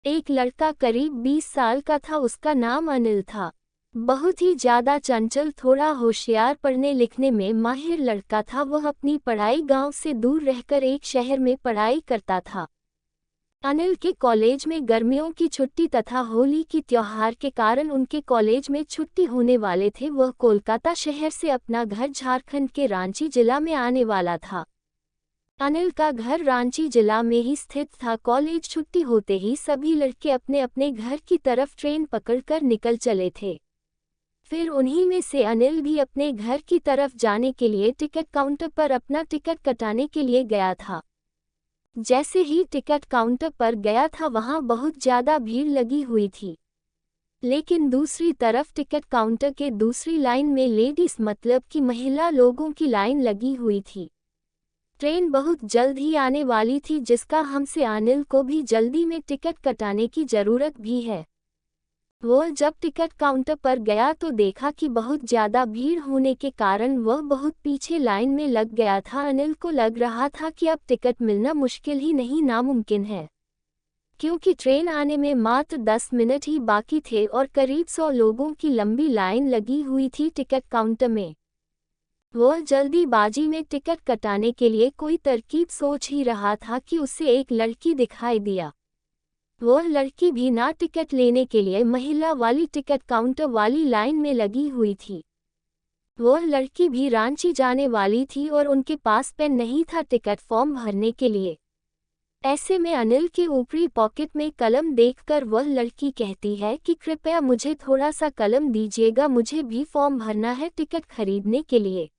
एक लड़का करीब 20 साल का था। उसका नाम अनिल था। बहुत ही ज्यादा चंचल, थोड़ा होशियार, पढ़ने लिखने में माहिर लड़का था। वह अपनी पढ़ाई गांव से दूर रहकर एक शहर में पढ़ाई करता था। अनिल के कॉलेज में गर्मियों की छुट्टी तथा होली की त्योहार के कारण उनके कॉलेज में छुट्टी होने वाले थे। वह कोलकाता शहर से अपना घर झारखंड के रांची जिला में आने वाला था। अनिल का घर रांची जिला में ही स्थित था। कॉलेज छुट्टी होते ही सभी लड़के अपने अपने घर की तरफ ट्रेन पकड़कर निकल चले थे। फिर उन्हीं में से अनिल भी अपने घर की तरफ जाने के लिए टिकट काउंटर पर अपना टिकट कटाने के लिए गया था। जैसे ही टिकट काउंटर पर गया था, वहां बहुत ज्यादा भीड़ लगी हुई थी। लेकिन दूसरी तरफ टिकट काउंटर के दूसरी लाइन में लेडीज मतलब कि महिला लोगों की लाइन लगी हुई थी। ट्रेन बहुत जल्द ही आने वाली थी, जिसका हमसे अनिल को भी जल्दी में टिकट कटाने की जरूरत भी है। वह जब टिकट काउंटर पर गया तो देखा कि बहुत ज़्यादा भीड़ होने के कारण वह बहुत पीछे लाइन में लग गया था। अनिल को लग रहा था कि अब टिकट मिलना मुश्किल ही नहीं नामुमकिन है, क्योंकि ट्रेन आने में मात्र 10 मिनट ही बाकी थे और करीब 100 लोगों की लंबी लाइन लगी हुई थी टिकट काउंटर में। वह जल्दीबाजी में टिकट कटाने के लिए कोई तरकीब सोच ही रहा था कि उसे एक लड़की दिखाई दिया। वह लड़की भी ना टिकट लेने के लिए महिला वाली टिकट काउंटर वाली लाइन में लगी हुई थी। वह लड़की भी रांची जाने वाली थी और उनके पास पेन नहीं था टिकट फॉर्म भरने के लिए। ऐसे में अनिल के ऊपरी पॉकेट में कलम देखकर वह लड़की कहती है कि कृपया मुझे थोड़ा सा कलम दीजिएगा, मुझे भी फॉर्म भरना है टिकट खरीदने के लिए।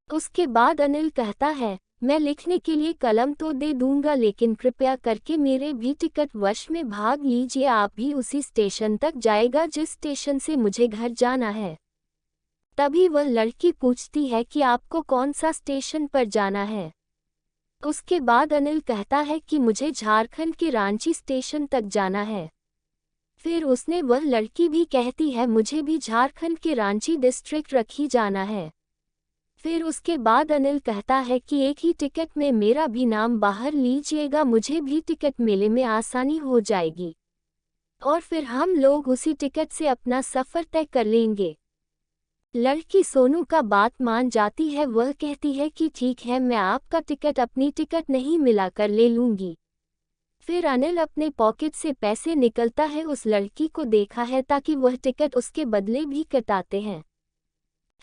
उसके बाद अनिल कहता है, मैं लिखने के लिए कलम तो दे दूंगा, लेकिन कृपया करके मेरे भी टिकट वश में भाग लीजिए। आप भी उसी स्टेशन तक जाएगा जिस स्टेशन से मुझे घर जाना है। तभी वह लड़की पूछती है कि आपको कौन सा स्टेशन पर जाना है। उसके बाद अनिल कहता है कि मुझे झारखंड के रांची स्टेशन तक जाना है। फिर उसने वह लड़की भी कहती है, मुझे भी झारखंड के रांची डिस्ट्रिक्ट रखी जाना है। फिर उसके बाद अनिल कहता है कि एक ही टिकट में मेरा भी नाम बाहर लीजिएगा, मुझे भी टिकट मिलने में आसानी हो जाएगी और फिर हम लोग उसी टिकट से अपना सफ़र तय कर लेंगे। लड़की सोनू का बात मान जाती है। वह कहती है कि ठीक है, मैं आपका टिकट अपनी टिकट नहीं मिलाकर ले लूँगी। फिर अनिल अपने पॉकेट से पैसे निकलता है, उस लड़की को देखा है ताकि वह टिकट उसके बदले भी कटाते हैं।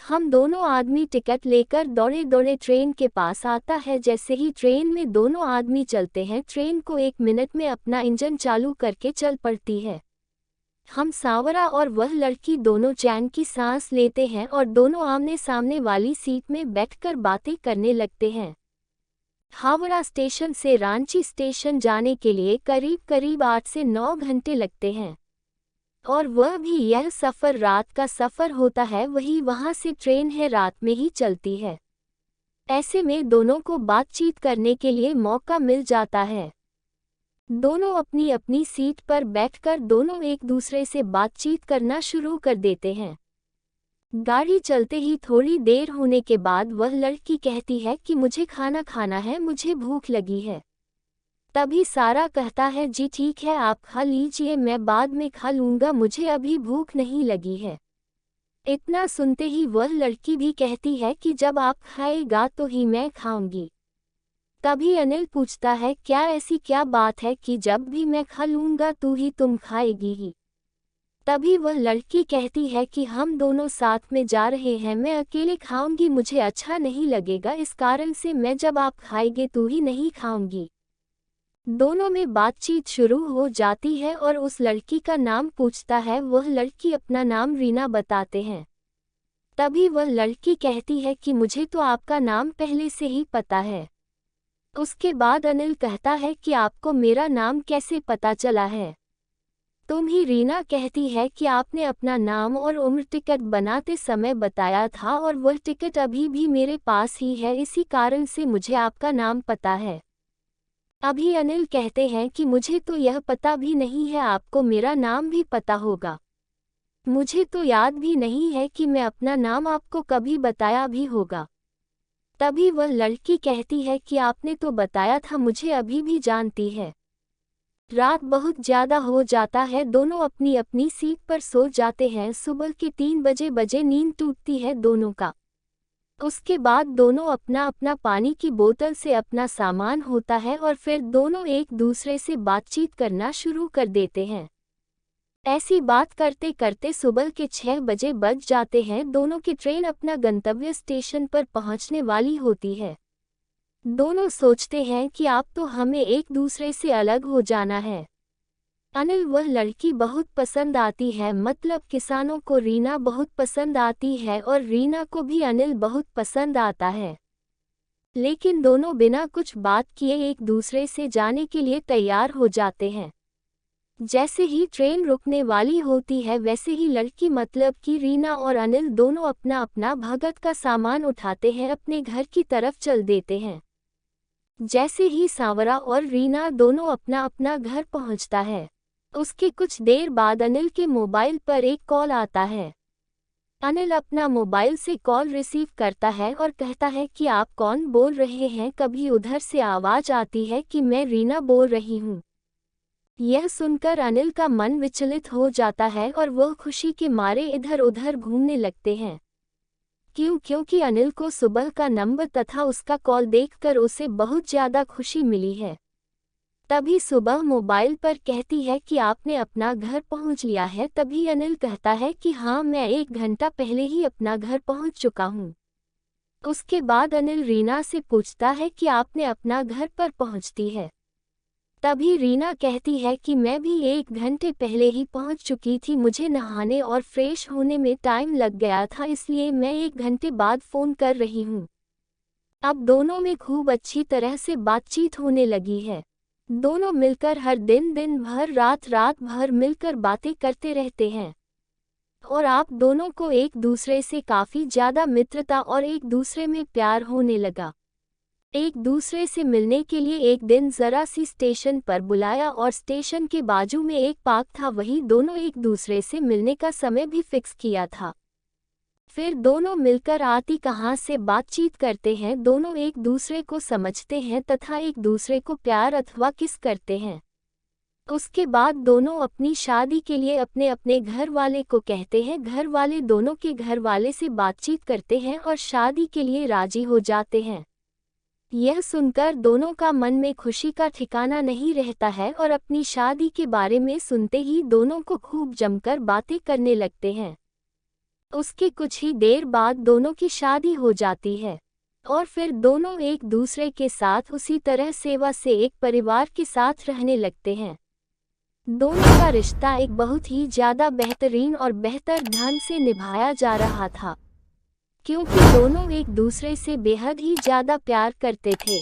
हम दोनों आदमी टिकट लेकर दौड़े दौड़े ट्रेन के पास आता है। जैसे ही ट्रेन में दोनों आदमी चलते हैं, ट्रेन को 1 मिनट में अपना इंजन चालू करके चल पड़ती है। हम सांवरा और वह लड़की दोनों चैन की सांस लेते हैं और दोनों आमने सामने वाली सीट में बैठकर बातें करने लगते हैं। हावड़ा स्टेशन से रांची स्टेशन जाने के लिए करीब करीब 8 से 9 घंटे लगते हैं और वह भी यह सफ़र रात का सफ़र होता है। वही वहाँ से ट्रेन है, रात में ही चलती है। ऐसे में दोनों को बातचीत करने के लिए मौका मिल जाता है। दोनों अपनी अपनी सीट पर बैठकर दोनों एक दूसरे से बातचीत करना शुरू कर देते हैं। गाड़ी चलते ही थोड़ी देर होने के बाद वह लड़की कहती है कि मुझे खाना खाना है, मुझे भूख लगी है। तभी सारा कहता है, जी ठीक है, आप खा लीजिए, मैं बाद में खा लूँगा, मुझे अभी भूख नहीं लगी है। इतना सुनते ही वह लड़की भी कहती है कि जब आप खाएगा तो ही मैं खाऊंगी। तभी अनिल पूछता है, क्या ऐसी क्या बात है कि जब भी मैं खा लूँगा तो ही तुम खाएगी ही। तभी वह लड़की कहती है कि हम दोनों साथ में जा रहे हैं, मैं अकेले खाऊंगी मुझे अच्छा नहीं लगेगा, इस कारण से मैं जब आप खाएंगे तो ही नहीं खाऊंगी। दोनों में बातचीत शुरू हो जाती है और उस लड़की का नाम पूछता है। वह लड़की अपना नाम रीना बताते हैं। तभी वह लड़की कहती है कि मुझे तो आपका नाम पहले से ही पता है। उसके बाद अनिल कहता है कि आपको मेरा नाम कैसे पता चला है। तुम ही रीना कहती है कि आपने अपना नाम और उम्र टिकट बनाते समय बताया था और वह टिकट अभी भी मेरे पास ही है, इसी कारण से मुझे आपका नाम पता है। अभी अनिल कहते हैं कि मुझे तो यह पता भी नहीं है, आपको मेरा नाम भी पता होगा। मुझे तो याद भी नहीं है कि मैं अपना नाम आपको कभी बताया भी होगा। तभी वह लड़की कहती है कि आपने तो बताया था, मुझे अभी भी जानती है। रात बहुत ज्यादा हो जाता है, दोनों अपनी अपनी सीट पर सो जाते हैं। सुबह के 3 बजे नींद टूटती है दोनों का। उसके बाद दोनों अपना अपना पानी की बोतल से अपना सामान होता है और फिर दोनों एक दूसरे से बातचीत करना शुरू कर देते हैं। ऐसी बात करते करते सुबह के 6 बजे बज जाते हैं। दोनों की ट्रेन अपना गंतव्य स्टेशन पर पहुंचने वाली होती है। दोनों सोचते हैं कि अब तो हमें एक दूसरे से अलग हो जाना है। अनिल वह लड़की बहुत पसंद आती है, मतलब किसानों को रीना बहुत पसंद आती है और रीना को भी अनिल बहुत पसंद आता है। लेकिन दोनों बिना कुछ बात किए एक दूसरे से जाने के लिए तैयार हो जाते हैं। जैसे ही ट्रेन रुकने वाली होती है वैसे ही लड़की मतलब कि रीना और अनिल दोनों अपना अपना भगत का सामान उठाते हैं, अपने घर की तरफ चल देते हैं। जैसे ही सांवरा और रीना दोनों अपना अपना घर पहुंचता है, उसके कुछ देर बाद अनिल के मोबाइल पर एक कॉल आता है। अनिल अपना मोबाइल से कॉल रिसीव करता है और कहता है कि आप कौन बोल रहे हैं। कभी उधर से आवाज आती है कि मैं रीना बोल रही हूँ। यह सुनकर अनिल का मन विचलित हो जाता है और वह खुशी के मारे इधर उधर घूमने लगते हैं। क्योंकि अनिल को सुबह का नंबर तथा उसका कॉल देखकर उसे बहुत ज्यादा खुशी मिली है। तभी सुबह मोबाइल पर कहती है कि आपने अपना घर पहुंच लिया है। तभी अनिल कहता है कि हाँ, मैं 1 घंटा पहले ही अपना घर पहुंच चुका हूँ। उसके बाद अनिल रीना से पूछता है कि आपने अपना घर पर पहुंचती है। तभी रीना कहती है कि मैं भी 1 घंटे पहले ही पहुंच चुकी थी, मुझे नहाने और फ्रेश होने में टाइम लग गया था, इसलिए मैं 1 घंटे बाद फ़ोन कर रही हूँ। अब दोनों में खूब अच्छी तरह से बातचीत होने लगी है। दोनों मिलकर हर दिन भर रात भर मिलकर बातें करते रहते हैं और आप दोनों को एक दूसरे से काफ़ी ज़्यादा मित्रता और एक दूसरे में प्यार होने लगा। एक दूसरे से मिलने के लिए एक दिन ज़रा सी स्टेशन पर बुलाया और स्टेशन के बाजू में एक पार्क था, वहीं दोनों एक दूसरे से मिलने का समय भी फिक्स किया था। फिर दोनों मिलकर आती कहाँ से बातचीत करते हैं, दोनों एक दूसरे को समझते हैं तथा एक दूसरे को प्यार अथवा किस करते हैं। उसके बाद दोनों अपनी शादी के लिए अपने अपने घर वाले को कहते हैं। घर वाले दोनों के घर वाले से बातचीत करते हैं और शादी के लिए राजी हो जाते हैं। यह सुनकर दोनों का मन में खुशी का ठिकाना नहीं रहता है और अपनी शादी के बारे में सुनते ही दोनों को खूब जमकर बातें करने लगते हैं। उसके कुछ ही देर बाद दोनों की शादी हो जाती है और फिर दोनों एक दूसरे के साथ उसी तरह सेवा से एक परिवार के साथ रहने लगते हैं। दोनों का रिश्ता एक बहुत ही ज़्यादा बेहतरीन और बेहतर ढंग से निभाया जा रहा था, क्योंकि दोनों एक दूसरे से बेहद ही ज़्यादा प्यार करते थे।